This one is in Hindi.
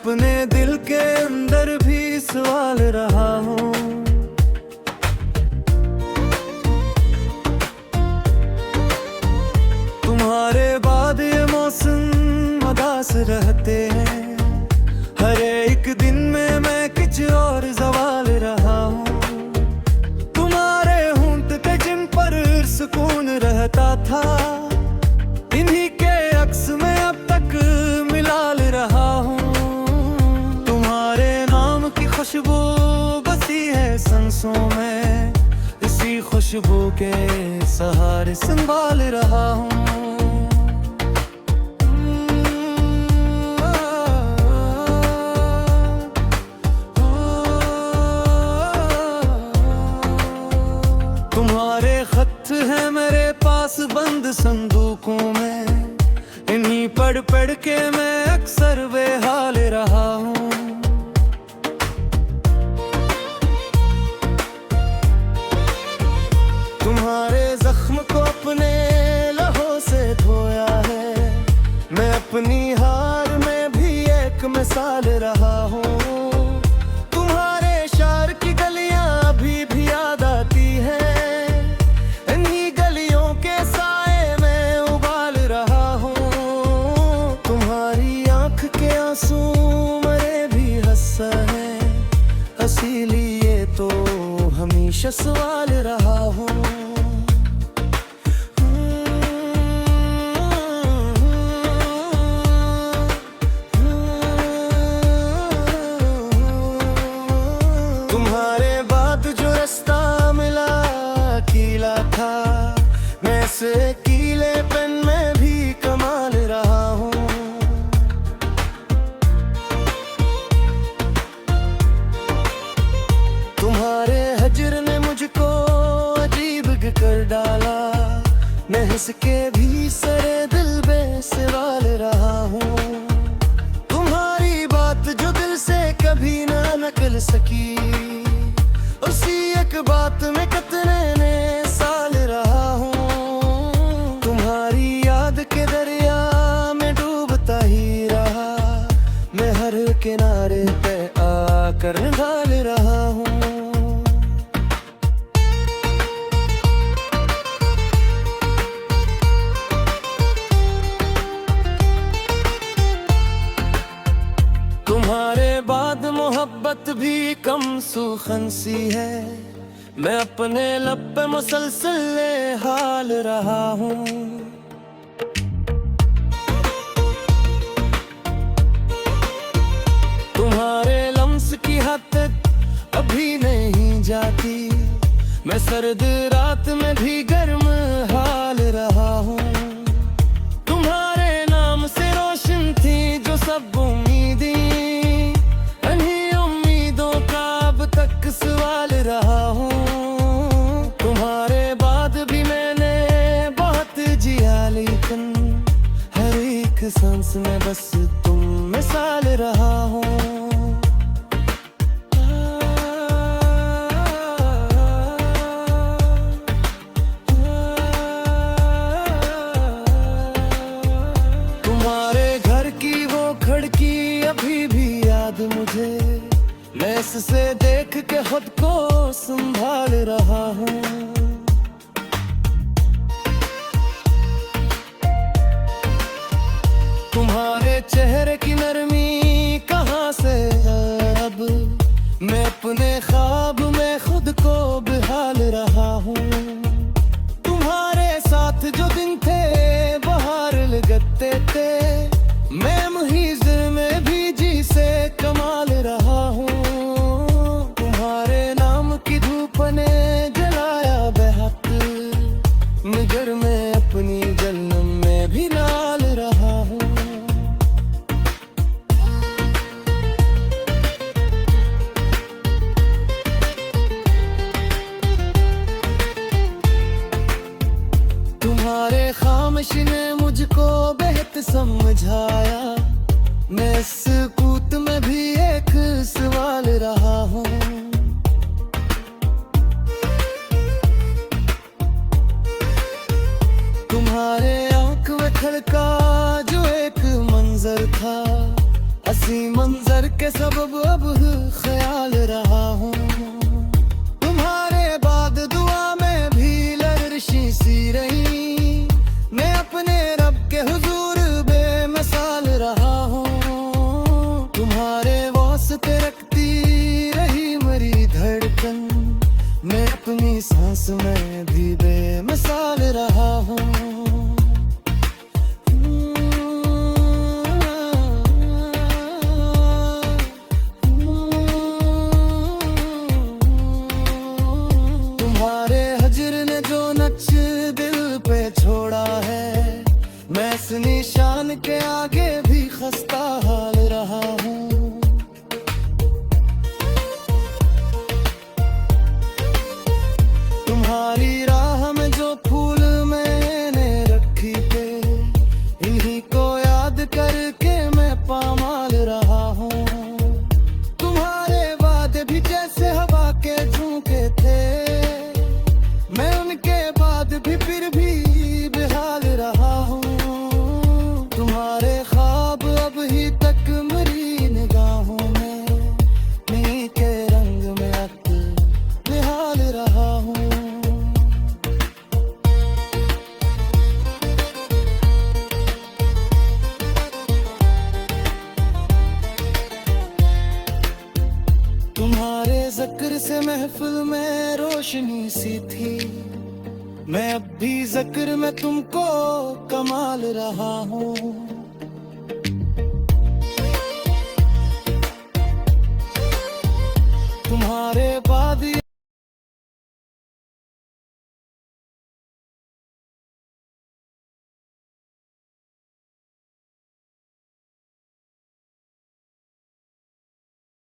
अपने दिल के अंदर भी सवाल रहा हूँ। तुम्हारे बाद ये मौसम उदास रहते हैं। हर एक दिन में मैं कुछ और सवाल रहा हूँ। तुम्हारे होंठ पे जिन पर सुकून रहता था, इन्हीं के अक्स में अब तक मिलाल रहा हूँ। तुम्हारे नाम की खुशबू बसी है सांसों में, इसी खुशबू के सहारे संभाल रहा हूँ। तुम्हारे खत है मेरे पास बंद संदूकों में, इन्हीं पढ़ पढ़ के मैं अक्सर बेहाल रहा हूँ। तुम्हारे जख्म को अपने लहू से धोया है, मैं अपनी हार में भी एक मिसाल रहा हूँ। तुम्हारे शार की गलियां अभी भी याद आती हैं, इन्हीं गलियों के साए में उबाल रहा हूँ। तुम्हारी आंख के आंसू मरे भी हंसा है, इसीलिए तो हमेशा सवाल रहा हूँ। तुम्हारे बाद जो रास्ता मिला कीला था, मैं से कीले पेन में भी कमाल रहा हूँ। तुम्हारे हजर ने मुझको अजीब कर डाला, मैं हंस के भी सरे दिल बेसवाल रहा हूँ। तुम्हारी बात जो दिल से कभी ना निकल सकी, उसी एक बात में कितने ने साल रहा हूँ। तुम्हारी याद के दरिया में डूबता ही रहा, मैं हर किनारे पे आकर ढाल रहा हूँ। तुम्हारे बाद मोहब्बत भी कम सूखन सी है, मैं अपने लब पे मुसलसल हाल रहा हूँ। तुम्हारे लम्स की हद तक अभी नहीं जाती, मैं सर्द रात में भी गर्म हाल रहा हूँ। तुम्हारे नाम से रोशन थी जो सब उम्मीदें, इन्हीं उम्मीदों का अब तक सवाल रहा हूँ। तुम्हारे बाद भी मैंने बहुत जिया, लेकिन हर एक सांस में बस तुम मिसाल रहा हूँ। तुम्हारे घर की वो खिड़की अभी भी याद मुझे, मैं इससे देख के खुद को संभाल रहा हूँ। तुम्हारे चेहरे की नरमी कहाँ से अब, मैं अपने ख्वाब में खुद को बेहाल रहा हूँ। तुम्हारे साथ जो दिन थे बाहर लगते थे, मैं मुहिज में भी जी से कमाल रहा हूँ। तुम्हारे नाम की धूप ने जलाया बेहद, मगर मैं अपनी जन्म में भी नाल रहा हूँ। तुम्हारे खामोश ने मुझको बेहद समझाया, मैं इस कूत में भी एक सवाल रहा हूँ। तुम्हारे आंख में खड़का जो एक मंजर था, हंसी मंजर मैं अपनी सांस में भी बेमिसाल रहा हूँ। तुम्हारे हजर ने जो नक्श दिल पे छोड़ा है, मैं इस निशान के आगे भी खस्ता हाल रहा हूँ। तुम्हारी राह में जो फूल मैंने रखी थे, इन्हीं को याद करके मैं पामाल रहा हूँ। तुम्हारे वादे भी जैसे हवा के झोंके थे, मैं उनके बाद भी फिर भी बेहाल रहा हूँ। तुम्हारे ख्वाब अब ही तक मेरी निगाहों में, नी के रंग में अक्ल निहाल रहा हूँ। तुम्हारे जिक्र से महफिल में रोशनी सी थी, मैं अब भी जिक्र में तुमको कमाल रहा हूँ। तुम्हारे